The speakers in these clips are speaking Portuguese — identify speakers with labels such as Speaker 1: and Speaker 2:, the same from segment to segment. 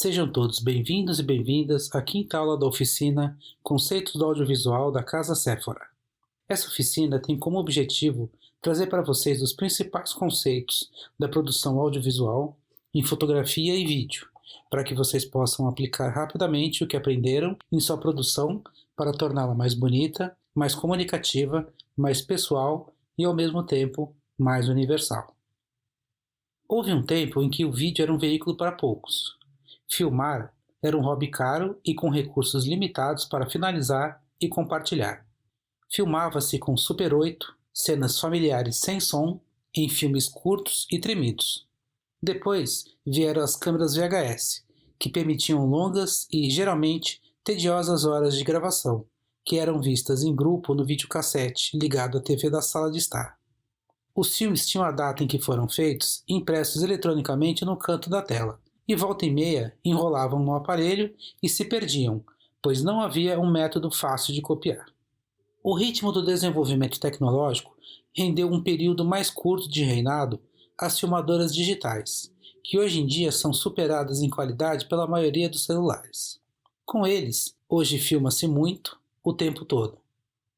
Speaker 1: Sejam todos bem-vindos e bem-vindas à quinta aula da oficina Conceitos do Audiovisual da Casa Sephora. Essa oficina tem como objetivo trazer para vocês os principais conceitos da produção audiovisual em fotografia e vídeo, para que vocês possam aplicar rapidamente o que aprenderam em sua produção para torná-la mais bonita, mais comunicativa, mais pessoal e, ao mesmo tempo, mais universal. Houve um tempo em que o vídeo era um veículo para poucos. Filmar era um hobby caro e com recursos limitados para finalizar e compartilhar. Filmava-se com Super 8, cenas familiares sem som, em filmes curtos e tremidos. Depois vieram as câmeras VHS, que permitiam longas e, geralmente, tediosas horas de gravação, que eram vistas em grupo no videocassete ligado à TV da sala de estar. Os filmes tinham a data em que foram feitos, impressos eletronicamente no canto da tela, e volta e meia enrolavam no aparelho e se perdiam, pois não havia um método fácil de copiar. O ritmo do desenvolvimento tecnológico rendeu um período mais curto de reinado às filmadoras digitais, que hoje em dia são superadas em qualidade pela maioria dos celulares. Com eles, hoje filma-se muito, o tempo todo.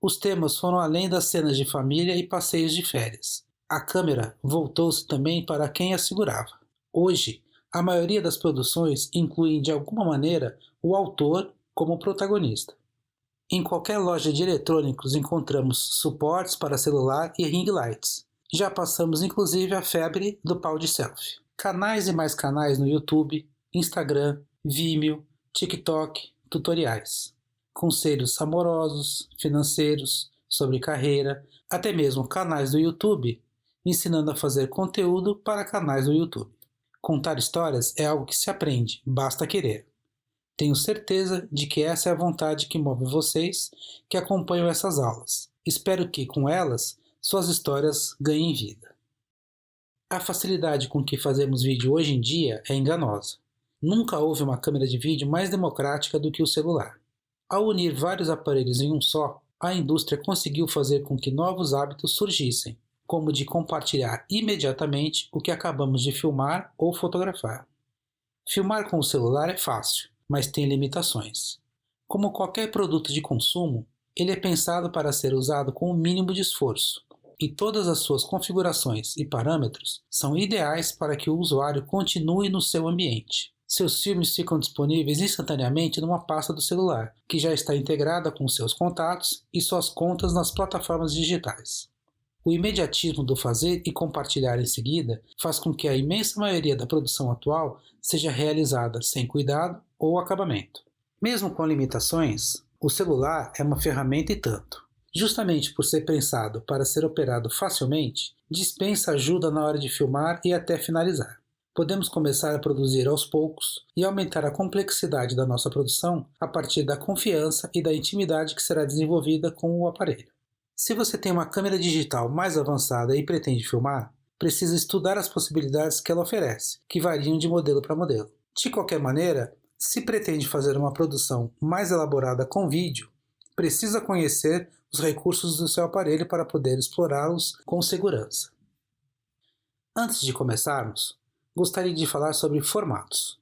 Speaker 1: Os temas foram além das cenas de família e passeios de férias. A câmera voltou-se também para quem a segurava. Hoje, a maioria das produções incluem de alguma maneira o autor como protagonista. Em qualquer loja de eletrônicos encontramos suportes para celular e ring lights. Já passamos inclusive a febre do pau de selfie. Canais e mais canais no YouTube, Instagram, Vimeo, TikTok, tutoriais. Conselhos amorosos, financeiros, sobre carreira, até mesmo canais do YouTube ensinando a fazer conteúdo para canais do YouTube. Contar histórias é algo que se aprende, basta querer. Tenho certeza de que essa é a vontade que move vocês que acompanham essas aulas. Espero que, com elas, suas histórias ganhem vida. A facilidade com que fazemos vídeo hoje em dia é enganosa. Nunca houve uma câmera de vídeo mais democrática do que o celular. Ao unir vários aparelhos em um só, a indústria conseguiu fazer com que novos hábitos surgissem, como de compartilhar imediatamente o que acabamos de filmar ou fotografar. Filmar com o celular é fácil, mas tem limitações. Como qualquer produto de consumo, ele é pensado para ser usado com o mínimo de esforço, e todas as suas configurações e parâmetros são ideais para que o usuário continue no seu ambiente. Seus filmes ficam disponíveis instantaneamente numa pasta do celular, que já está integrada com seus contatos e suas contas nas plataformas digitais. O imediatismo do fazer e compartilhar em seguida faz com que a imensa maioria da produção atual seja realizada sem cuidado ou acabamento. Mesmo com limitações, o celular é uma ferramenta e tanto. Justamente por ser pensado para ser operado facilmente, dispensa ajuda na hora de filmar e até finalizar. Podemos começar a produzir aos poucos e aumentar a complexidade da nossa produção a partir da confiança e da intimidade que será desenvolvida com o aparelho. Se você tem uma câmera digital mais avançada e pretende filmar, precisa estudar as possibilidades que ela oferece, que variam de modelo para modelo. De qualquer maneira, se pretende fazer uma produção mais elaborada com vídeo, precisa conhecer os recursos do seu aparelho para poder explorá-los com segurança. Antes de começarmos, gostaria de falar sobre formatos.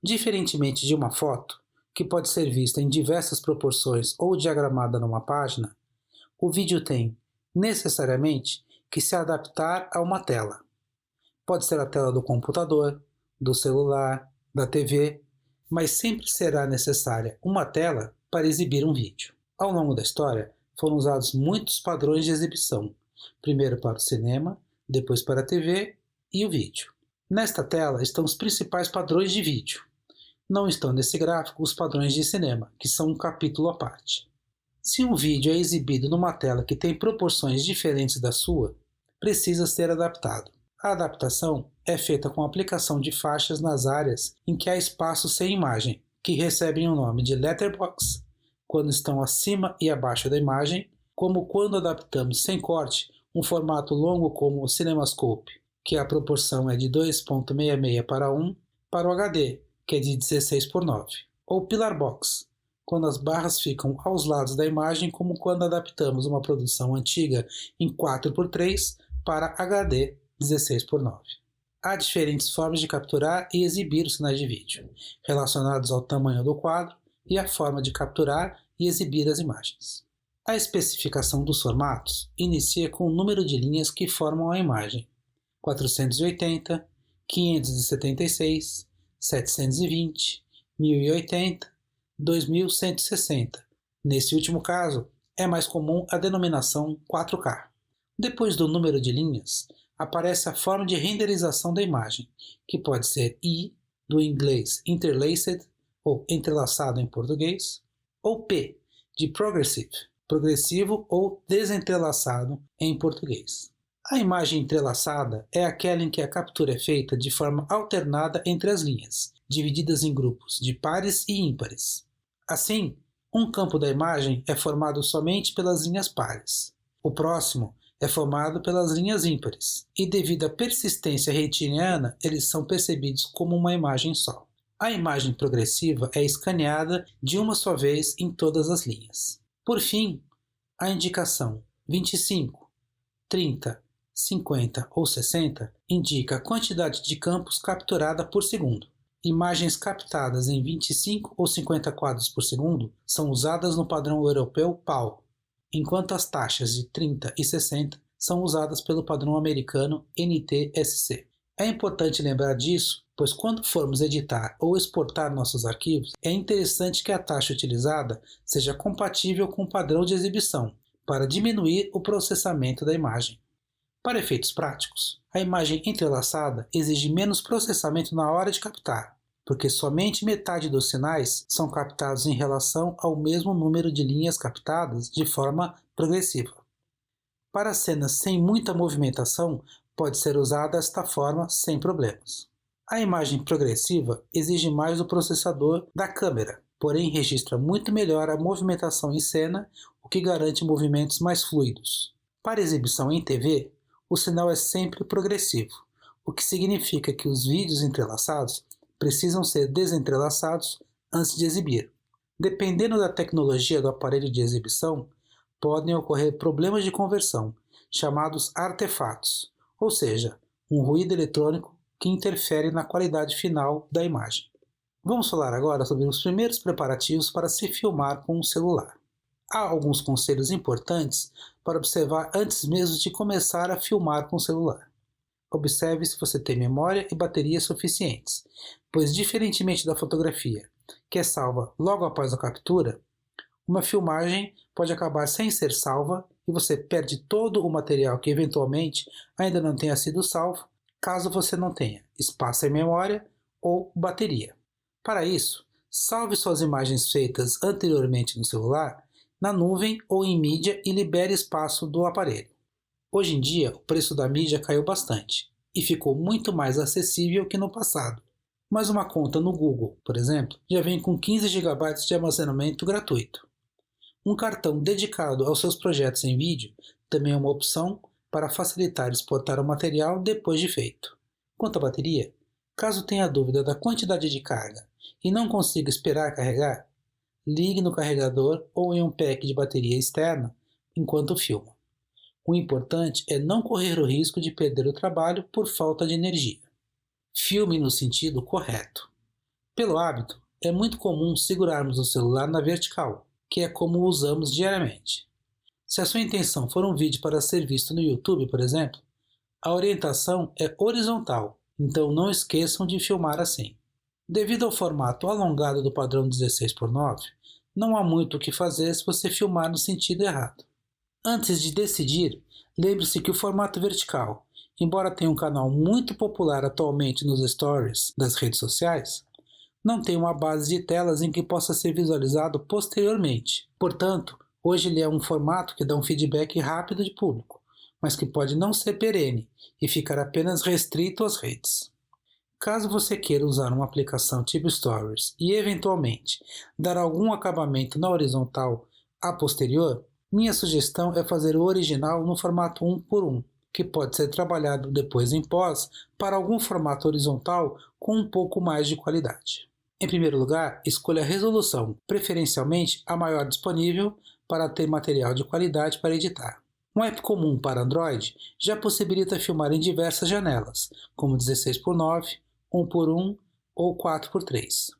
Speaker 1: Diferentemente de uma foto, que pode ser vista em diversas proporções ou diagramada numa página, o vídeo tem, necessariamente, que se adaptar a uma tela. Pode ser a tela do computador, do celular, da TV, mas sempre será necessária uma tela para exibir um vídeo. Ao longo da história, foram usados muitos padrões de exibição, primeiro para o cinema, depois para a TV e o vídeo. Nesta tela estão os principais padrões de vídeo. Não estão nesse gráfico os padrões de cinema, que são um capítulo à parte. Se um vídeo é exibido numa tela que tem proporções diferentes da sua, precisa ser adaptado. A adaptação é feita com a aplicação de faixas nas áreas em que há espaço sem imagem, que recebem o nome de letterbox, quando estão acima e abaixo da imagem, como quando adaptamos sem corte um formato longo como o CinemaScope, que a proporção é de 2.66 para 1, para o HD, que é de 16 por 9, ou Pillar Box, quando as barras ficam aos lados da imagem, como quando adaptamos uma produção antiga em 4 por 3 para HD 16 por 9. Há diferentes formas de capturar e exibir os sinais de vídeo, relacionados ao tamanho do quadro e à forma de capturar e exibir as imagens. A especificação dos formatos inicia com o número de linhas que formam a imagem: 480, 576, 720, 1080, 2160. Nesse último caso, é mais comum a denominação 4K. Depois do número de linhas, aparece a forma de renderização da imagem, que pode ser I, do inglês interlaced, ou entrelaçado em português, ou P, de progressive, progressivo ou desentrelaçado em português. A imagem entrelaçada é aquela em que a captura é feita de forma alternada entre as linhas, divididas em grupos de pares e ímpares. Assim, um campo da imagem é formado somente pelas linhas pares. O próximo é formado pelas linhas ímpares, e devido à persistência retiniana, eles são percebidos como uma imagem só. A imagem progressiva é escaneada de uma só vez em todas as linhas. Por fim, a indicação 25, 30, 50 ou 60 indica a quantidade de campos capturada por segundo. Imagens captadas em 25 ou 50 quadros por segundo são usadas no padrão europeu PAL, enquanto as taxas de 30 e 60 são usadas pelo padrão americano NTSC. É importante lembrar disso, pois quando formos editar ou exportar nossos arquivos, é interessante que a taxa utilizada seja compatível com o padrão de exibição, para diminuir o processamento da imagem. Para efeitos práticos, a imagem entrelaçada exige menos processamento na hora de captar, porque somente metade dos sinais são captados em relação ao mesmo número de linhas captadas de forma progressiva. Para cenas sem muita movimentação, pode ser usada esta forma sem problemas. A imagem progressiva exige mais do processador da câmera, porém registra muito melhor a movimentação em cena, o que garante movimentos mais fluidos. Para exibição em TV, o sinal é sempre progressivo, o que significa que os vídeos entrelaçados precisam ser desentrelaçados antes de exibir. Dependendo da tecnologia do aparelho de exibição, podem ocorrer problemas de conversão, chamados artefatos, ou seja, um ruído eletrônico que interfere na qualidade final da imagem. Vamos falar agora sobre os primeiros preparativos para se filmar com um celular. Há alguns conselhos importantes para observar antes mesmo de começar a filmar com o celular. Observe se você tem memória e bateria suficientes, pois diferentemente da fotografia, que é salva logo após a captura, uma filmagem pode acabar sem ser salva e você perde todo o material que eventualmente ainda não tenha sido salvo, caso você não tenha espaço em memória ou bateria. Para isso, salve suas imagens feitas anteriormente no celular na nuvem ou em mídia e libere espaço do aparelho. Hoje em dia, o preço da mídia caiu bastante e ficou muito mais acessível que no passado. Mas uma conta no Google, por exemplo, já vem com 15 GB de armazenamento gratuito. Um cartão dedicado aos seus projetos em vídeo também é uma opção para facilitar exportar o material depois de feito. Quanto à bateria, caso tenha dúvida da quantidade de carga e não consiga esperar carregar, ligue no carregador ou em um pack de bateria externa enquanto filma. O importante é não correr o risco de perder o trabalho por falta de energia. Filme no sentido correto. Pelo hábito, é muito comum segurarmos o celular na vertical, que é como o usamos diariamente. Se a sua intenção for um vídeo para ser visto no YouTube, por exemplo, a orientação é horizontal, então não esqueçam de filmar assim. Devido ao formato alongado do padrão 16:9, não há muito o que fazer se você filmar no sentido errado. Antes de decidir, lembre-se que o formato vertical, embora tenha um canal muito popular atualmente nos stories das redes sociais, não tem uma base de telas em que possa ser visualizado posteriormente. Portanto, hoje ele é um formato que dá um feedback rápido de público, mas que pode não ser perene e ficar apenas restrito às redes. Caso você queira usar uma aplicação tipo Stories e, eventualmente, dar algum acabamento na horizontal a posterior, minha sugestão é fazer o original no formato 1:1, que pode ser trabalhado depois em pós para algum formato horizontal com um pouco mais de qualidade. Em primeiro lugar, escolha a resolução, preferencialmente a maior disponível, para ter material de qualidade para editar. Um app comum para Android já possibilita filmar em diversas janelas, como 16:9, 1:1 ou 4:3.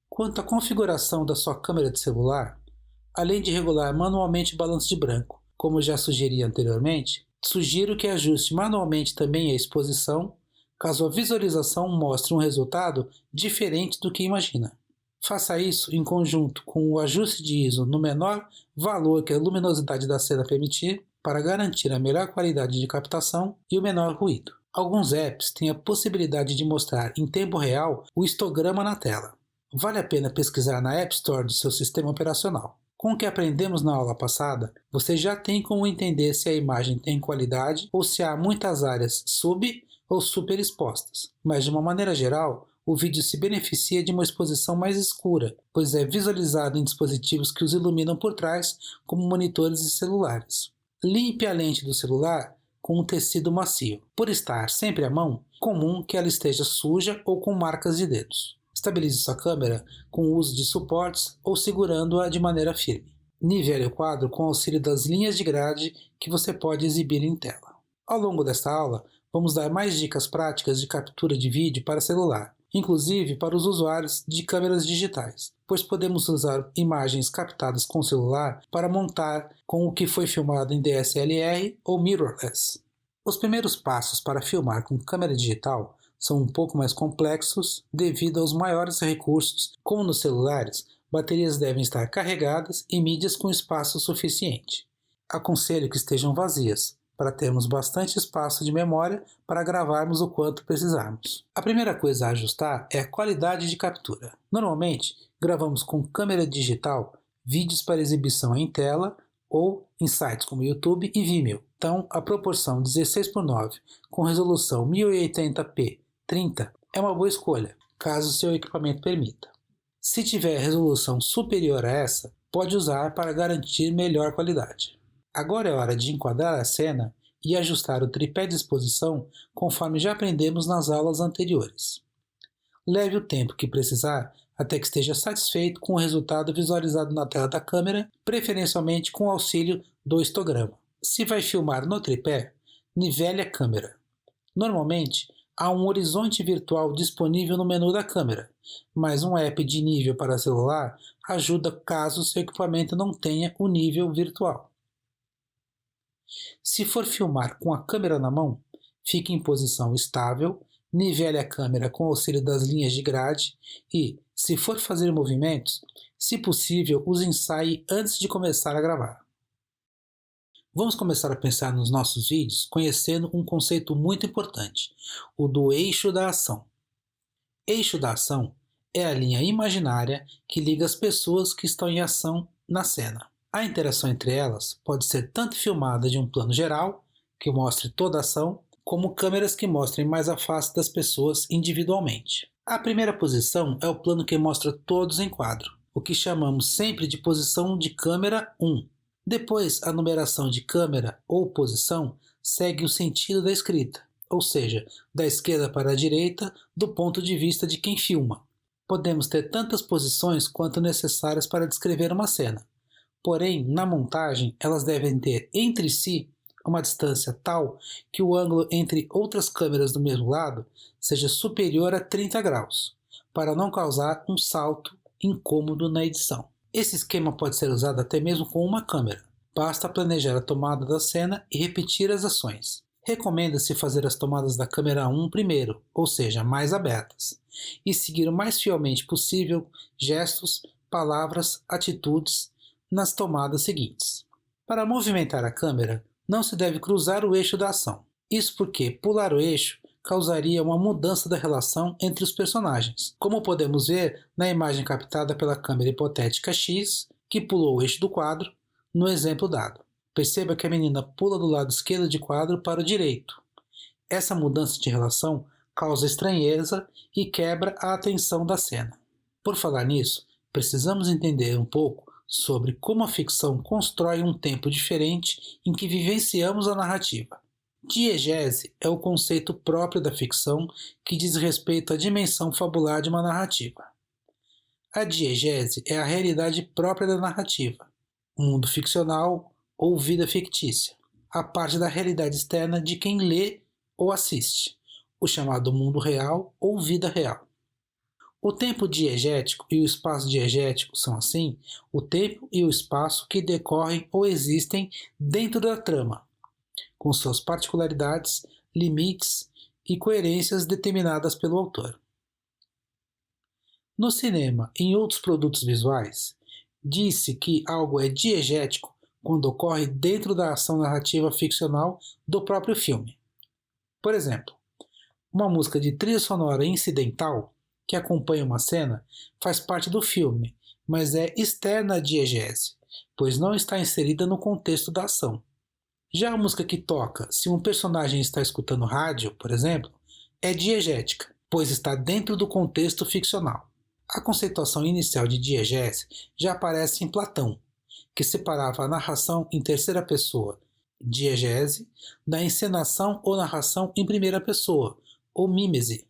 Speaker 1: Quanto à configuração da sua câmera de celular, além de regular manualmente o balanço de branco, como já sugeri anteriormente, sugiro que ajuste manualmente também a exposição, caso a visualização mostre um resultado diferente do que imagina. Faça isso em conjunto com o ajuste de ISO no menor valor que a luminosidade da cena permitir, para garantir a melhor qualidade de captação e o menor ruído. Alguns apps têm a possibilidade de mostrar em tempo real o histograma na tela. Vale a pena pesquisar na App Store do seu sistema operacional. Com o que aprendemos na aula passada, você já tem como entender se a imagem tem qualidade ou se há muitas áreas sub ou superexpostas. Mas de uma maneira geral, o vídeo se beneficia de uma exposição mais escura, pois é visualizado em dispositivos que os iluminam por trás, como monitores e celulares. Limpe a lente do celular com um tecido macio. Por estar sempre à mão, é comum que ela esteja suja ou com marcas de dedos. Estabilize sua câmera com o uso de suportes ou segurando-a de maneira firme. Nivele o quadro com o auxílio das linhas de grade que você pode exibir em tela. Ao longo desta aula, vamos dar mais dicas práticas de captura de vídeo para celular, inclusive para os usuários de câmeras digitais, pois podemos usar imagens captadas com o celular para montar com o que foi filmado em DSLR ou mirrorless. Os primeiros passos para filmar com câmera digital são um pouco mais complexos devido aos maiores recursos, como nos celulares, baterias devem estar carregadas e mídias com espaço suficiente. Aconselho que estejam vazias, para termos bastante espaço de memória para gravarmos o quanto precisarmos. A primeira coisa a ajustar é a qualidade de captura. Normalmente, gravamos com câmera digital vídeos para exibição em tela ou em sites como YouTube e Vimeo. Então, a proporção 16:9 com resolução 1080p 30 é uma boa escolha, caso seu equipamento permita. Se tiver resolução superior a essa, pode usar para garantir melhor qualidade. Agora é hora de enquadrar a cena e ajustar o tripé de exposição conforme já aprendemos nas aulas anteriores. Leve o tempo que precisar até que esteja satisfeito com o resultado visualizado na tela da câmera, preferencialmente com o auxílio do histograma. Se vai filmar no tripé, nivele a câmera. Normalmente, há um horizonte virtual disponível no menu da câmera, mas um app de nível para celular ajuda caso seu equipamento não tenha o nível virtual. Se for filmar com a câmera na mão, fique em posição estável, nivele a câmera com o auxílio das linhas de grade e, se for fazer movimentos, se possível, os ensaie antes de começar a gravar. Vamos começar a pensar nos nossos vídeos conhecendo um conceito muito importante, o do eixo da ação. Eixo da ação é a linha imaginária que liga as pessoas que estão em ação na cena. A interação entre elas pode ser tanto filmada de um plano geral, que mostre toda a ação, como câmeras que mostrem mais a face das pessoas individualmente. A primeira posição é o plano que mostra todos em quadro, o que chamamos sempre de posição de câmera 1. Depois, a numeração de câmera ou posição segue o sentido da escrita, ou seja, da esquerda para a direita, do ponto de vista de quem filma. Podemos ter tantas posições quanto necessárias para descrever uma cena. Porém, na montagem, elas devem ter entre si uma distância tal que o ângulo entre outras câmeras do mesmo lado seja superior a 30 graus, para não causar um salto incômodo na edição. Esse esquema pode ser usado até mesmo com uma câmera. Basta planejar a tomada da cena e repetir as ações. Recomenda-se fazer as tomadas da câmera 1 primeiro, ou seja, mais abertas, e seguir o mais fielmente possível gestos, palavras, atitudes nas tomadas seguintes. Para movimentar a câmera, não se deve cruzar o eixo da ação. Isso porque pular o eixo causaria uma mudança da relação entre os personagens, como podemos ver na imagem captada pela câmera hipotética X, que pulou o eixo do quadro, no exemplo dado. Perceba que a menina pula do lado esquerdo de quadro para o direito. Essa mudança de relação causa estranheza e quebra a atenção da cena. Por falar nisso, precisamos entender um pouco sobre como a ficção constrói um tempo diferente em que vivenciamos a narrativa. Diegese é o conceito próprio da ficção que diz respeito à dimensão fabular de uma narrativa. A diegese é a realidade própria da narrativa, mundo ficcional ou vida fictícia. a parte da realidade externa de quem lê ou assiste, o chamado mundo real ou vida real. O tempo diegético e o espaço diegético são, assim, o tempo e o espaço que decorrem ou existem dentro da trama, com suas particularidades, limites e coerências determinadas pelo autor. No cinema e em outros produtos visuais, diz-se que algo é diegético quando ocorre dentro da ação narrativa ficcional do próprio filme. Por exemplo, uma música de trilha sonora incidental que acompanha uma cena faz parte do filme, mas é externa à diegese, pois não está inserida no contexto da ação. Já a música que toca, se um personagem está escutando rádio, por exemplo, é diegética, pois está dentro do contexto ficcional. A conceituação inicial de diegese já aparece em Platão, que separava a narração em terceira pessoa, diegese, da encenação ou narração em primeira pessoa, ou mímese,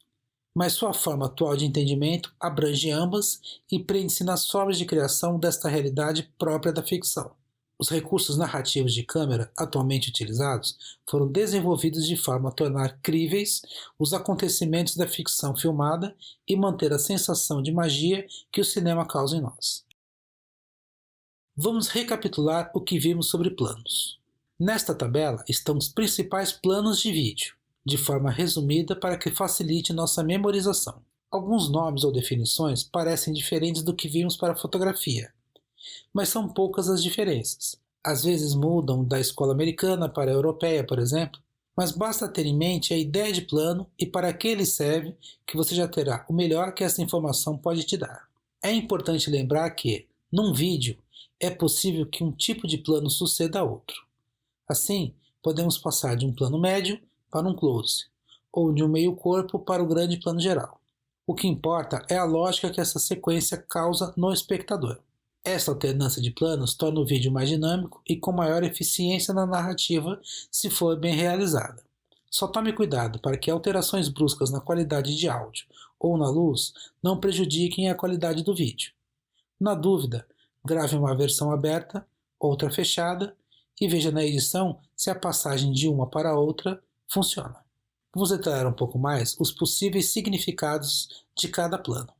Speaker 1: mas sua forma atual de entendimento abrange ambas e prende-se nas formas de criação desta realidade própria da ficção. Os recursos narrativos de câmera atualmente utilizados foram desenvolvidos de forma a tornar críveis os acontecimentos da ficção filmada e manter a sensação de magia que o cinema causa em nós. Vamos recapitular o que vimos sobre planos. Nesta tabela estão os principais planos de vídeo, de forma resumida para que facilite nossa memorização. Alguns nomes ou definições parecem diferentes do que vimos para a fotografia, mas são poucas as diferenças. Às vezes mudam da escola americana para a europeia, por exemplo, mas basta ter em mente a ideia de plano e para que ele serve que você já terá o melhor que essa informação pode te dar. É importante lembrar que, num vídeo, é possível que um tipo de plano suceda a outro. Assim, podemos passar de um plano médio para um close, ou de um meio corpo para o grande plano geral. O que importa é a lógica que essa sequência causa no espectador. Essa alternância de planos torna o vídeo mais dinâmico e com maior eficiência na narrativa se for bem realizada. Só tome cuidado para que alterações bruscas na qualidade de áudio ou na luz não prejudiquem a qualidade do vídeo. Na dúvida, grave uma versão aberta, outra fechada e veja na edição se a passagem de uma para outra funciona. Vamos detalhar um pouco mais os possíveis significados de cada plano.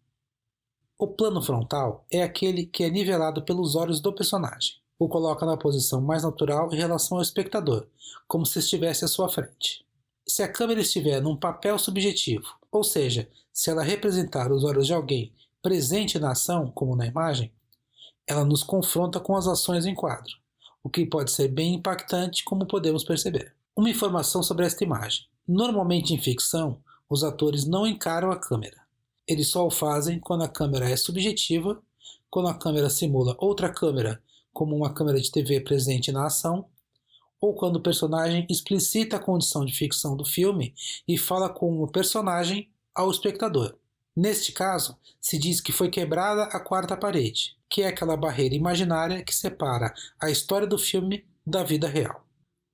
Speaker 1: O plano frontal é aquele que é nivelado pelos olhos do personagem. O coloca na posição mais natural em relação ao espectador, como se estivesse à sua frente. Se a câmera estiver num papel subjetivo, ou seja, se ela representar os olhos de alguém presente na ação, como na imagem, ela nos confronta com as ações em quadro, o que pode ser bem impactante, como podemos perceber. Uma informação sobre esta imagem. Normalmente em ficção, os atores não encaram a câmera. Eles só o fazem quando a câmera é subjetiva, quando a câmera simula outra câmera, como uma câmera de TV presente na ação, ou quando o personagem explicita a condição de ficção do filme e fala com o personagem ao espectador. Neste caso, se diz que foi quebrada a quarta parede, que é aquela barreira imaginária que separa a história do filme da vida real.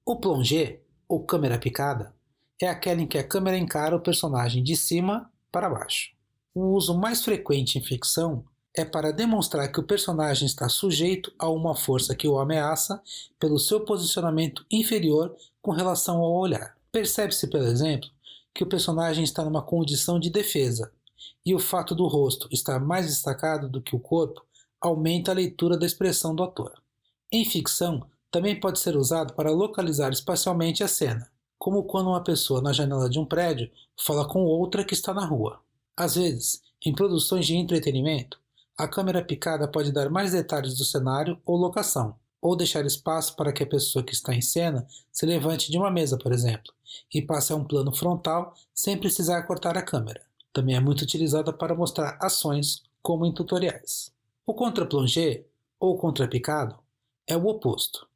Speaker 1: O plongé, ou câmera picada, é aquela em que a câmera encara o personagem de cima para baixo. O uso mais frequente em ficção é para demonstrar que o personagem está sujeito a uma força que o ameaça pelo seu posicionamento inferior com relação ao olhar. Percebe-se, por exemplo, que o personagem está numa condição de defesa, e o fato do rosto estar mais destacado do que o corpo aumenta a leitura da expressão do ator. Em ficção, também pode ser usado para localizar espacialmente a cena, como quando uma pessoa na janela de um prédio fala com outra que está na rua. Às vezes, em produções de entretenimento, a câmera picada pode dar mais detalhes do cenário ou locação, ou deixar espaço para que a pessoa que está em cena se levante de uma mesa, por exemplo, e passe a um plano frontal sem precisar cortar a câmera. Também é muito utilizada para mostrar ações, como em tutoriais. O contraplongé, ou contrapicado, é o oposto.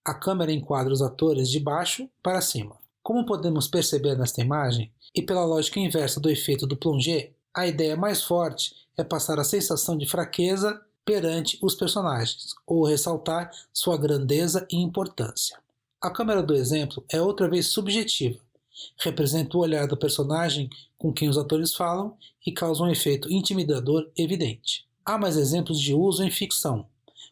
Speaker 1: A câmera enquadra os atores de baixo para cima. Como podemos perceber nesta imagem, e pela lógica inversa do efeito do plongé, a ideia mais forte é passar a sensação de fraqueza perante os personagens, ou ressaltar sua grandeza e importância. A câmera do exemplo é outra vez subjetiva, representa o olhar do personagem com quem os atores falam e causa um efeito intimidador evidente. Há mais exemplos de uso em ficção,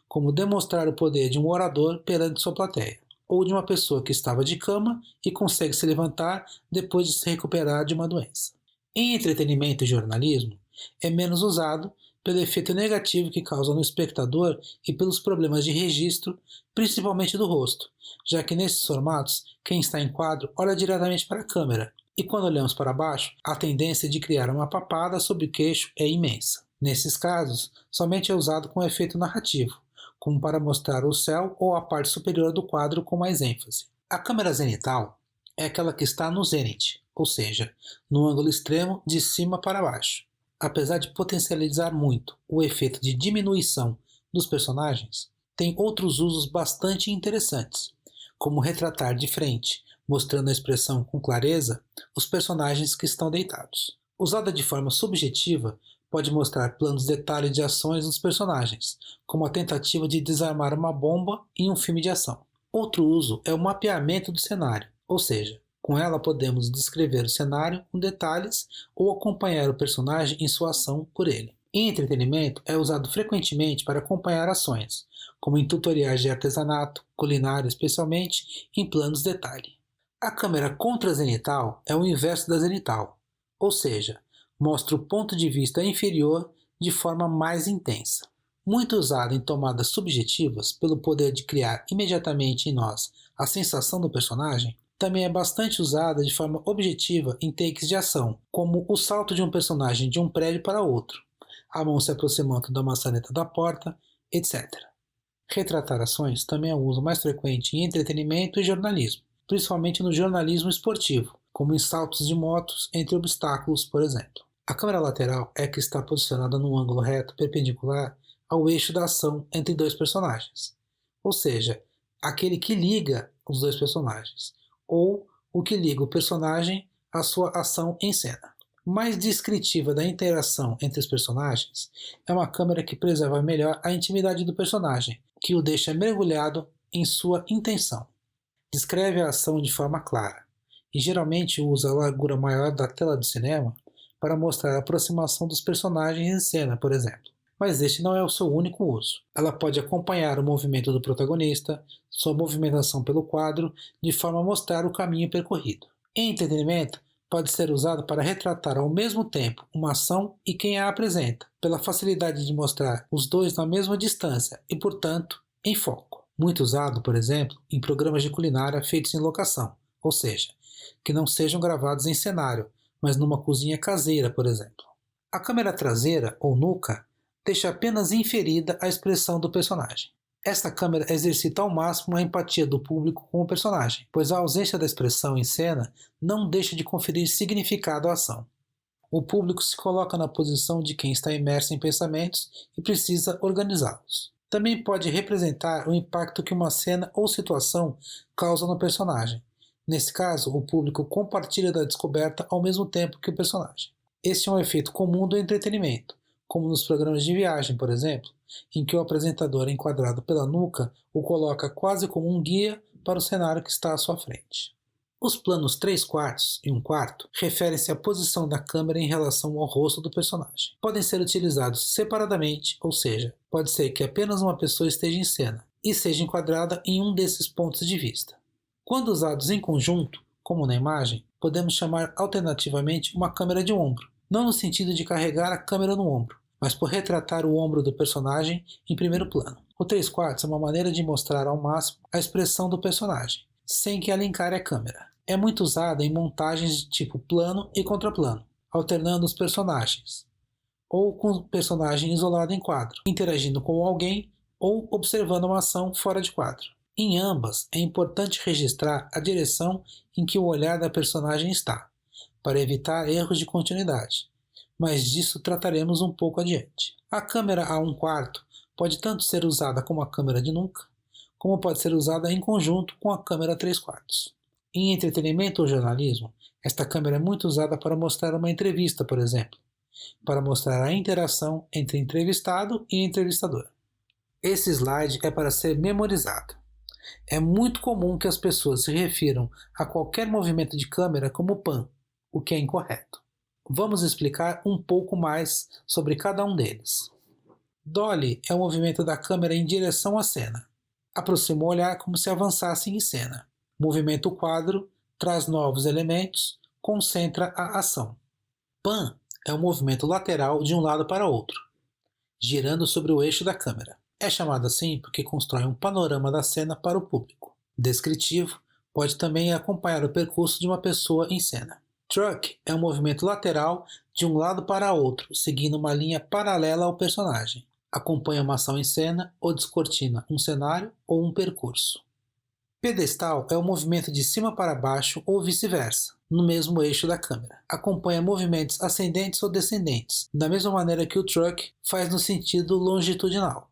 Speaker 1: como demonstrar o poder de um orador perante sua plateia. ou de uma pessoa que estava de cama e consegue se levantar depois de se recuperar de uma doença. Em entretenimento e jornalismo, é menos usado pelo efeito negativo que causa no espectador e pelos problemas de registro, principalmente do rosto, já que nesses formatos, quem está em quadro olha diretamente para a câmera, e quando olhamos para baixo, a tendência de criar uma papada sobre o queixo é imensa. Nesses casos, somente é usado com efeito narrativo, como para mostrar o céu ou a parte superior do quadro com mais ênfase. A câmera zenital é aquela que está no zênite, ou seja, no ângulo extremo de cima para baixo. Apesar de potencializar muito o efeito de diminuição dos personagens, tem outros usos bastante interessantes, como retratar de frente, mostrando a expressão com clareza, os personagens que estão deitados. Usada de forma subjetiva, pode mostrar planos detalhes de ações dos personagens, como a tentativa de desarmar uma bomba em um filme de ação. Outro uso é o mapeamento do cenário, ou seja, com ela podemos descrever o cenário com detalhes ou acompanhar o personagem em sua ação por ele. Em entretenimento, é usado frequentemente para acompanhar ações, como em tutoriais de artesanato, culinária, especialmente em planos detalhe. A câmera contrazenital é o inverso da zenital, ou seja, mostra o ponto de vista inferior de forma mais intensa. Muito usada em tomadas subjetivas pelo poder de criar imediatamente em nós a sensação do personagem, também é bastante usada de forma objetiva em takes de ação, como o salto de um personagem de um prédio para outro, a mão se aproximando da maçaneta da porta, etc. Retratar ações também é o uso mais frequente em entretenimento e jornalismo, principalmente no jornalismo esportivo, como em saltos de motos entre obstáculos, por exemplo. A câmera lateral é a que está posicionada num ângulo reto perpendicular ao eixo da ação entre dois personagens, ou seja, aquele que liga os dois personagens, ou o que liga o personagem à sua ação em cena. Mais descritiva da interação entre os personagens é uma câmera que preserva melhor a intimidade do personagem, que o deixa mergulhado em sua intenção. Descreve a ação de forma clara, e geralmente usa a largura maior da tela do cinema para mostrar a aproximação dos personagens em cena, por exemplo. Mas este não é o seu único uso. Ela pode acompanhar o movimento do protagonista, sua movimentação pelo quadro, de forma a mostrar o caminho percorrido. Em entretenimento, pode ser usado para retratar ao mesmo tempo uma ação e quem a apresenta, pela facilidade de mostrar os dois na mesma distância e, portanto, em foco. Muito usado, por exemplo, em programas de culinária feitos em locação, ou seja, que não sejam gravados em cenário, mas numa cozinha caseira, por exemplo. A câmera traseira, ou nuca, deixa apenas inferida a expressão do personagem. Esta câmera exercita ao máximo a empatia do público com o personagem, pois a ausência da expressão em cena não deixa de conferir significado à ação. O público se coloca na posição de quem está imerso em pensamentos e precisa organizá-los. Também pode representar o impacto que uma cena ou situação causa no personagem. Nesse caso, o público compartilha da descoberta ao mesmo tempo que o personagem. Este é um efeito comum do entretenimento, como nos programas de viagem, por exemplo, em que o apresentador enquadrado pela nuca o coloca quase como um guia para o cenário que está à sua frente. Os planos 3/4 e 1/4 referem-se à posição da câmera em relação ao rosto do personagem. Podem ser utilizados separadamente, ou seja, pode ser que apenas uma pessoa esteja em cena e seja enquadrada em um desses pontos de vista. Quando usados em conjunto, como na imagem, podemos chamar alternativamente uma câmera de ombro, não no sentido de carregar a câmera no ombro, mas por retratar o ombro do personagem em primeiro plano. O 3/4 é uma maneira de mostrar ao máximo a expressão do personagem, sem que ela encare a câmera. É muito usada em montagens de tipo plano e contraplano, alternando os personagens, ou com o personagem isolado em quadro, interagindo com alguém ou observando uma ação fora de quadro. Em ambas, é importante registrar a direção em que o olhar da personagem está, para evitar erros de continuidade, mas disso trataremos um pouco adiante. A câmera a 1/4 pode tanto ser usada como a câmera de nuca, como pode ser usada em conjunto com a câmera 3/4. Em entretenimento ou jornalismo, esta câmera é muito usada para mostrar uma entrevista, por exemplo, para mostrar a interação entre entrevistado e entrevistador. Esse slide é para ser memorizado. É muito comum que as pessoas se refiram a qualquer movimento de câmera como pan, o que é incorreto. Vamos explicar um pouco mais sobre cada um deles. Dolly é o movimento da câmera em direção à cena. Aproxima o olhar como se avançasse em cena. Movimenta o quadro, traz novos elementos, concentra a ação. Pan é um movimento lateral de um lado para outro, girando sobre o eixo da câmera. É chamado assim porque constrói um panorama da cena para o público. Descritivo, pode também acompanhar o percurso de uma pessoa em cena. Truck é um movimento lateral de um lado para outro, seguindo uma linha paralela ao personagem. Acompanha uma ação em cena ou descortina um cenário ou um percurso. Pedestal é um movimento de cima para baixo ou vice-versa, no mesmo eixo da câmera. Acompanha movimentos ascendentes ou descendentes, da mesma maneira que o truck faz no sentido longitudinal.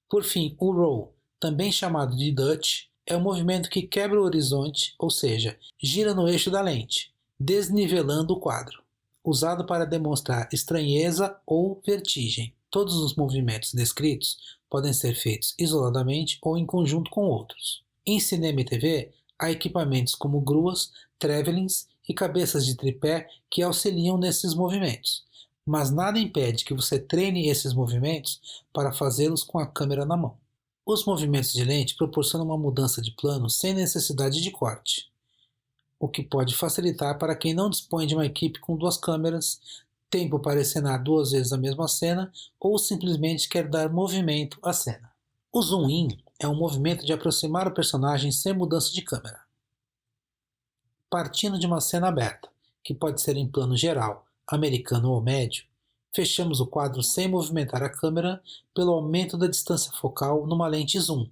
Speaker 1: Por fim, o roll, também chamado de Dutch, é um movimento que quebra o horizonte, ou seja, gira no eixo da lente, desnivelando o quadro, usado para demonstrar estranheza ou vertigem. Todos os movimentos descritos podem ser feitos isoladamente ou em conjunto com outros. Em cinema e TV, há equipamentos como gruas, travelings e cabeças de tripé que auxiliam nesses movimentos, mas nada impede que você treine esses movimentos para fazê-los com a câmera na mão. Os movimentos de lente proporcionam uma mudança de plano sem necessidade de corte, o que pode facilitar para quem não dispõe de uma equipe com duas câmeras, tempo para encenar duas vezes a mesma cena ou simplesmente quer dar movimento à cena. O zoom in é um movimento de aproximar o personagem sem mudança de câmera. Partindo de uma cena aberta, que pode ser em plano geral, americano ou médio, fechamos o quadro sem movimentar a câmera pelo aumento da distância focal numa lente zoom,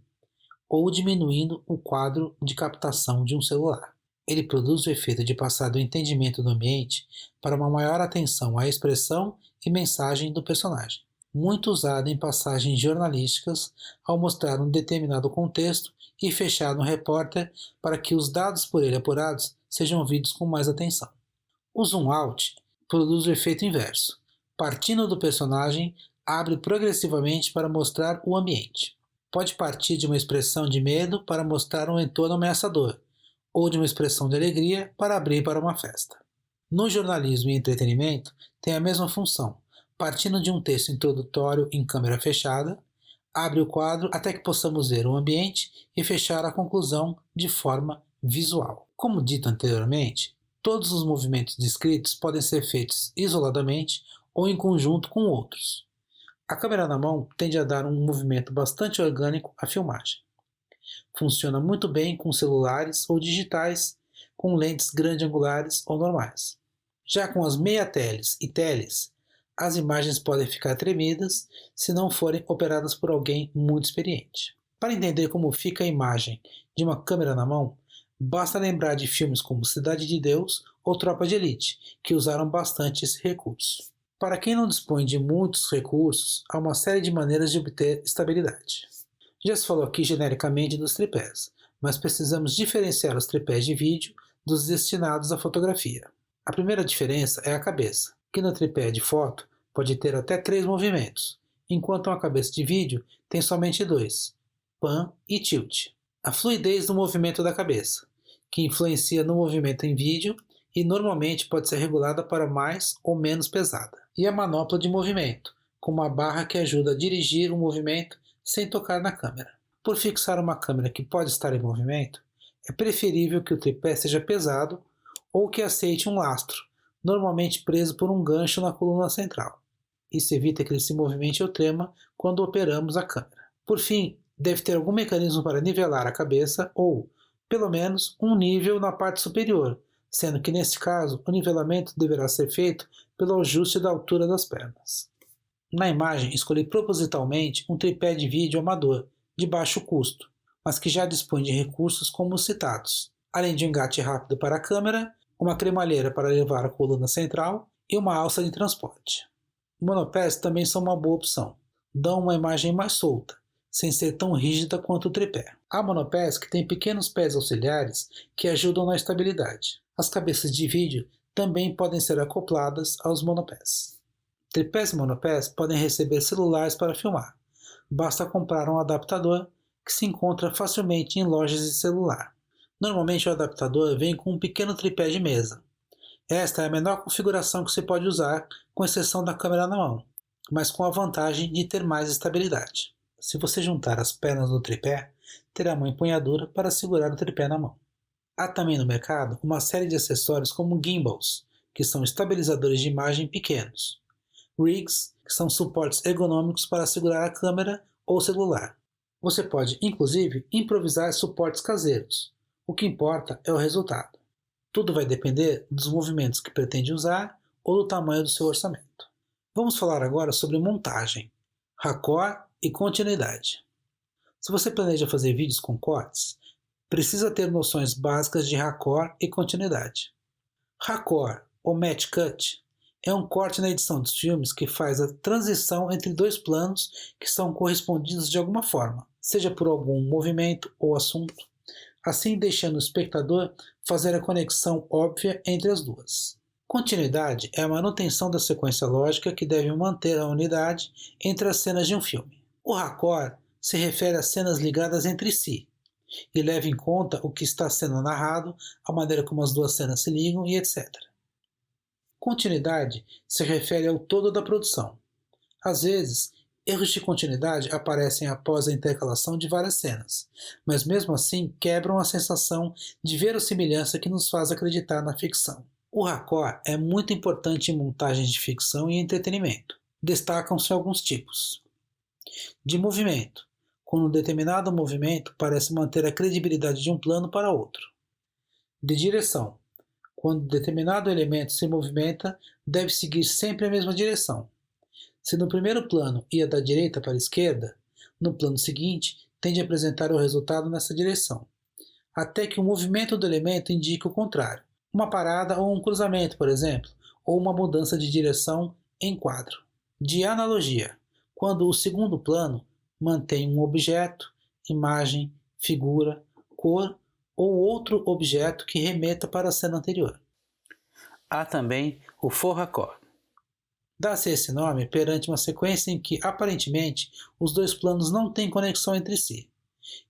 Speaker 1: ou diminuindo o quadro de captação de um celular. Ele produz o efeito de passar do entendimento do ambiente para uma maior atenção à expressão e mensagem do personagem, muito usado em passagens jornalísticas ao mostrar um determinado contexto e fechar no repórter para que os dados por ele apurados sejam ouvidos com mais atenção. O zoom out produz o efeito inverso. Partindo do personagem, abre progressivamente para mostrar o ambiente. Pode partir de uma expressão de medo para mostrar um entorno ameaçador, ou de uma expressão de alegria para abrir para uma festa. No jornalismo e entretenimento, tem a mesma função. Partindo de um texto introdutório em câmera fechada, abre o quadro até que possamos ver o ambiente e fechar a conclusão de forma visual. Como dito anteriormente, todos os movimentos descritos podem ser feitos isoladamente ou em conjunto com outros. A câmera na mão tende a dar um movimento bastante orgânico à filmagem. Funciona muito bem com celulares ou digitais, com lentes grande-angulares ou normais. Já com as meia-teles e teles, as imagens podem ficar tremidas se não forem operadas por alguém muito experiente. Para entender como fica a imagem de uma câmera na mão, basta lembrar de filmes como Cidade de Deus ou Tropa de Elite, que usaram bastante esse recurso. Para quem não dispõe de muitos recursos, há uma série de maneiras de obter estabilidade. Já se falou aqui genericamente dos tripés, mas precisamos diferenciar os tripés de vídeo dos destinados à fotografia. A primeira diferença é a cabeça, que no tripé de foto pode ter até 3 movimentos, enquanto uma cabeça de vídeo tem somente 2, pan e tilt. A fluidez do movimento da cabeça, que influencia no movimento em vídeo e normalmente pode ser regulada para mais ou menos pesada. E a manopla de movimento, com uma barra que ajuda a dirigir o movimento sem tocar na câmera. Por fixar uma câmera que pode estar em movimento, é preferível que o tripé seja pesado ou que aceite um lastro, normalmente preso por um gancho na coluna central. Isso evita que ele se movimente ou trema quando operamos a câmera. Por fim, deve ter algum mecanismo para nivelar a cabeça ou, pelo menos, um nível na parte superior, sendo que nesse caso o nivelamento deverá ser feito pelo ajuste da altura das pernas. Na imagem, escolhi propositalmente um tripé de vídeo amador, de baixo custo, mas que já dispõe de recursos como os citados, além de um engate rápido para a câmera, uma cremalheira para levar a coluna central e uma alça de transporte. Monopés também são uma boa opção, dão uma imagem mais solta, sem ser tão rígida quanto o tripé. Há monopés que têm pequenos pés auxiliares que ajudam na estabilidade. As cabeças de vídeo também podem ser acopladas aos monopés. Tripés e monopés podem receber celulares para filmar. Basta comprar um adaptador que se encontra facilmente em lojas de celular. Normalmente o adaptador vem com um pequeno tripé de mesa. Esta é a menor configuração que se pode usar, com exceção da câmera na mão, mas com a vantagem de ter mais estabilidade. Se você juntar as pernas do tripé, terá uma empunhadura para segurar o tripé na mão. Há também no mercado uma série de acessórios como gimbals, que são estabilizadores de imagem pequenos, rigs, que são suportes ergonômicos para segurar a câmera ou celular. Você pode, inclusive, improvisar suportes caseiros. O que importa é o resultado. Tudo vai depender dos movimentos que pretende usar ou do tamanho do seu orçamento. Vamos falar agora sobre montagem, raccord e continuidade. Se você planeja fazer vídeos com cortes, precisa ter noções básicas de raccord e continuidade. Raccord, ou match cut, é um corte na edição dos filmes que faz a transição entre dois planos que são correspondidos de alguma forma, seja por algum movimento ou assunto, assim deixando o espectador fazer a conexão óbvia entre as duas. Continuidade é a manutenção da sequência lógica que deve manter a unidade entre as cenas de um filme. O raccord se refere a cenas ligadas entre si e leva em conta o que está sendo narrado, a maneira como as duas cenas se ligam e etc. Continuidade se refere ao todo da produção. Às vezes, erros de continuidade aparecem após a intercalação de várias cenas, mas mesmo assim quebram a sensação de verossimilhança que nos faz acreditar na ficção. O raccord é muito importante em montagens de ficção e entretenimento. Destacam-se alguns tipos. De movimento, quando um determinado movimento parece manter a credibilidade de um plano para outro. De direção, quando determinado elemento se movimenta, deve seguir sempre a mesma direção. Se no primeiro plano ia da direita para a esquerda, no plano seguinte tende a apresentar o resultado nessa direção, até que o movimento do elemento indique o contrário, uma parada ou um cruzamento, por exemplo, ou uma mudança de direção em quadro. De analogia, quando o segundo plano mantém um objeto, imagem, figura, cor ou outro objeto que remeta para a cena anterior. Há também o faux raccord. Dá-se esse nome perante uma sequência em que, aparentemente, os dois planos não têm conexão entre si.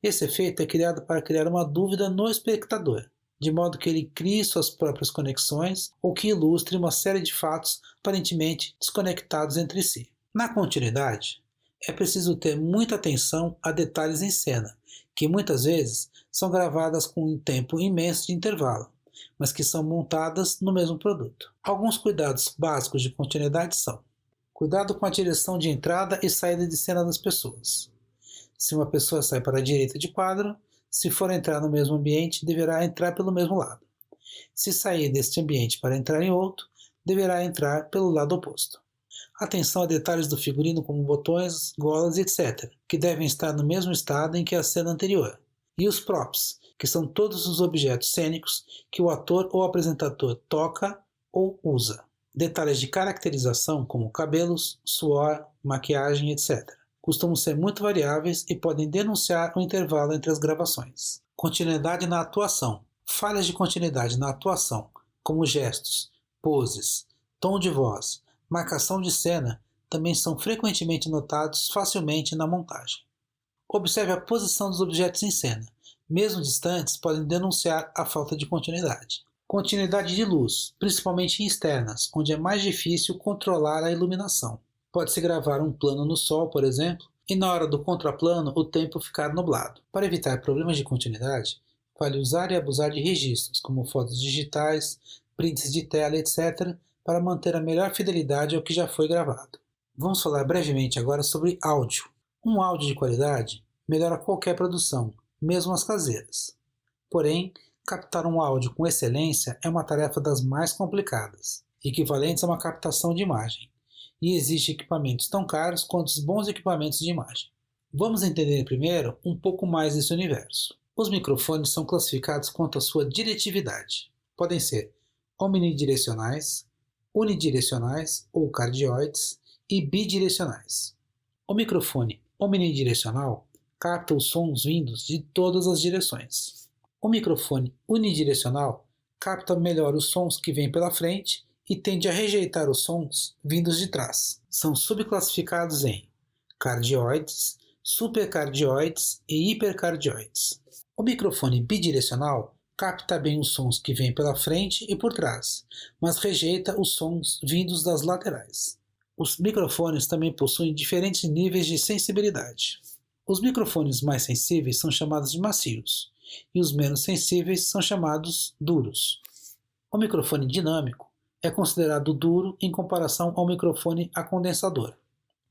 Speaker 1: Esse efeito é criado para criar uma dúvida no espectador, de modo que ele crie suas próprias conexões ou que ilustre uma série de fatos aparentemente desconectados entre si. Na continuidade, é preciso ter muita atenção a detalhes em cena, que muitas vezes são gravadas com um tempo imenso de intervalo, mas que são montadas no mesmo produto. Alguns cuidados básicos de continuidade são: cuidado com a direção de entrada e saída de cena das pessoas. Se uma pessoa sai para a direita de quadro, se for entrar no mesmo ambiente, deverá entrar pelo mesmo lado. Se sair deste ambiente para entrar em outro, deverá entrar pelo lado oposto. Atenção a detalhes do figurino como botões, golas, etc., que devem estar no mesmo estado em que a cena anterior. E os props, que são todos os objetos cênicos que o ator ou apresentador toca ou usa. Detalhes de caracterização como cabelos, suor, maquiagem, etc. Costumam ser muito variáveis e podem denunciar o intervalo entre as gravações. Continuidade na atuação. Falhas de continuidade na atuação, como gestos, poses, tom de voz, marcação de cena, também são frequentemente notados facilmente na montagem. Observe a posição dos objetos em cena. Mesmo distantes, podem denunciar a falta de continuidade. Continuidade de luz, principalmente em externas, onde é mais difícil controlar a iluminação. Pode-se gravar um plano no sol, por exemplo, e na hora do contraplano o tempo ficar nublado. Para evitar problemas de continuidade, vale usar e abusar de registros, como fotos digitais, prints de tela, etc., para manter a melhor fidelidade ao que já foi gravado. Vamos falar brevemente agora sobre áudio. Um áudio de qualidade melhora qualquer produção, mesmo as caseiras. Porém, captar um áudio com excelência é uma tarefa das mais complicadas, equivalentes a uma captação de imagem, e exige equipamentos tão caros quanto os bons equipamentos de imagem. Vamos entender primeiro um pouco mais desse universo. Os microfones são classificados quanto à sua diretividade. Podem ser omnidirecionais, unidirecionais ou cardioides e bidirecionais. O microfone omnidirecional capta os sons vindos de todas as direções. O microfone unidirecional capta melhor os sons que vêm pela frente e tende a rejeitar os sons vindos de trás. São subclassificados em cardioides, supercardioides e hipercardioides. O microfone bidirecional capta bem os sons que vêm pela frente e por trás, mas rejeita os sons vindos das laterais. Os microfones também possuem diferentes níveis de sensibilidade. Os microfones mais sensíveis são chamados de macios, e os menos sensíveis são chamados duros. O microfone dinâmico é considerado duro em comparação ao microfone a condensador.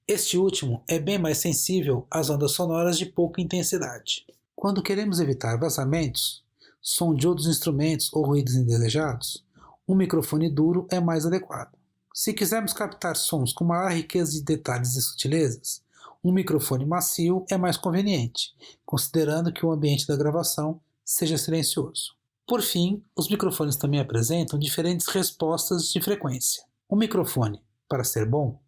Speaker 1: Este último é bem mais sensível às ondas sonoras de pouca intensidade. Quando queremos evitar vazamentos, som de outros instrumentos ou ruídos indesejados, um microfone duro é mais adequado. Se quisermos captar sons com maior riqueza de detalhes e sutilezas, um microfone macio é mais conveniente, considerando que o ambiente da gravação seja silencioso. Por fim, os microfones também apresentam diferentes respostas de frequência. Um microfone, para ser bom,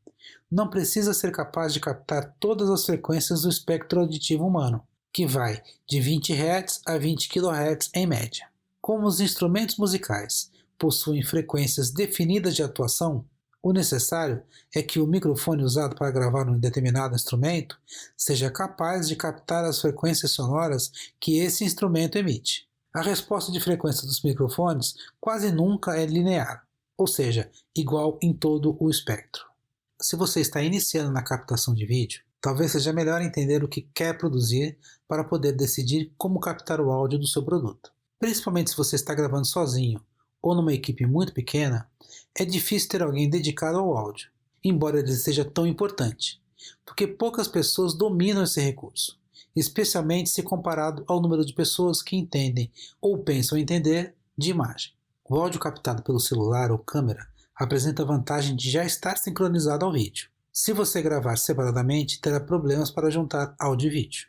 Speaker 1: não precisa ser capaz de captar todas as frequências do espectro auditivo humano, que vai de 20 Hz a 20 kHz em média. Como os instrumentos musicais possuem frequências definidas de atuação, o necessário é que o microfone usado para gravar um determinado instrumento seja capaz de captar as frequências sonoras que esse instrumento emite. A resposta de frequência dos microfones quase nunca é linear, ou seja, igual em todo o espectro. Se você está iniciando na captação de vídeo, talvez seja melhor entender o que quer produzir para poder decidir como captar o áudio do seu produto. Principalmente se você está gravando sozinho ou numa equipe muito pequena, é difícil ter alguém dedicado ao áudio, embora ele seja tão importante, porque poucas pessoas dominam esse recurso, especialmente se comparado ao número de pessoas que entendem ou pensam entender de imagem. O áudio captado pelo celular ou câmera apresenta a vantagem de já estar sincronizado ao vídeo. Se você gravar separadamente, terá problemas para juntar áudio e vídeo.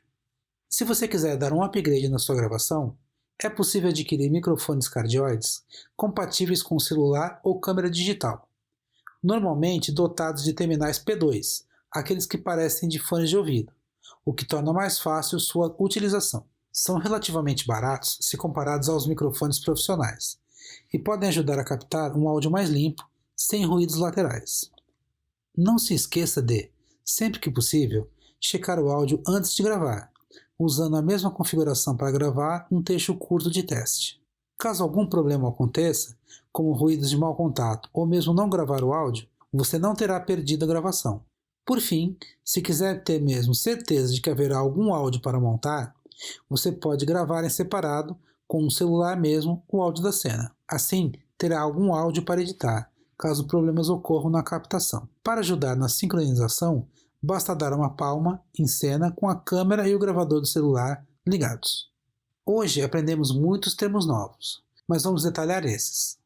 Speaker 1: Se você quiser dar um upgrade na sua gravação, é possível adquirir microfones cardioides compatíveis com celular ou câmera digital, normalmente dotados de terminais P2, aqueles que parecem de fones de ouvido, o que torna mais fácil sua utilização. São relativamente baratos se comparados aos microfones profissionais e podem ajudar a captar um áudio mais limpo, sem ruídos laterais. Não se esqueça de, sempre que possível, checar o áudio antes de gravar, usando a mesma configuração para gravar um trecho curto de teste. Caso algum problema aconteça, como ruídos de mau contato ou mesmo não gravar o áudio, você não terá perdido a gravação. Por fim, se quiser ter mesmo certeza de que haverá algum áudio para montar, você pode gravar em separado, com um celular mesmo, o áudio da cena. Assim, terá algum áudio para editar, caso problemas ocorram na captação. Para ajudar na sincronização, basta dar uma palma em cena com a câmera e o gravador do celular ligados. Hoje aprendemos muitos termos novos, mas vamos detalhar esses.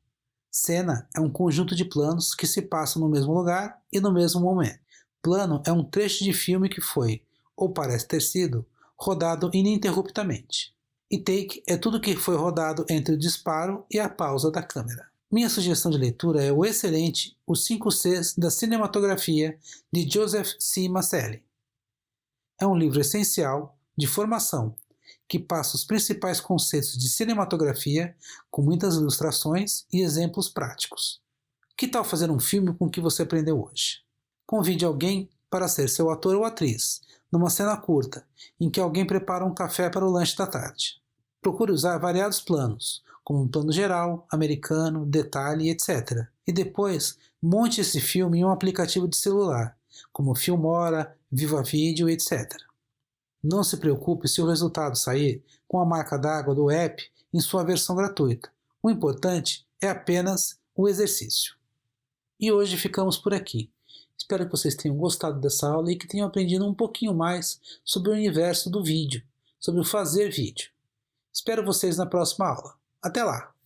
Speaker 1: Cena é um conjunto de planos que se passam no mesmo lugar e no mesmo momento. Plano é um trecho de filme que foi, ou parece ter sido, rodado ininterruptamente. E take é tudo que foi rodado entre o disparo e a pausa da câmera. Minha sugestão de leitura é o excelente Os 5 Cs da Cinematografia, de Joseph C. Maselli. É um livro essencial, de formação, que passa os principais conceitos de cinematografia com muitas ilustrações e exemplos práticos. Que tal fazer um filme com o que você aprendeu hoje? Convide alguém para ser seu ator ou atriz, numa cena curta, em que alguém prepara um café para o lanche da tarde. Procure usar variados planos, como um plano geral, americano, detalhe, etc. E depois, monte esse filme em um aplicativo de celular, como Filmora, Viva Vídeo, etc. Não se preocupe se o resultado sair com a marca d'água do app em sua versão gratuita. O importante é apenas o exercício. E hoje ficamos por aqui. Espero que vocês tenham gostado dessa aula e que tenham aprendido um pouquinho mais sobre o universo do vídeo, sobre o fazer vídeo. Espero vocês na próxima aula. Até lá!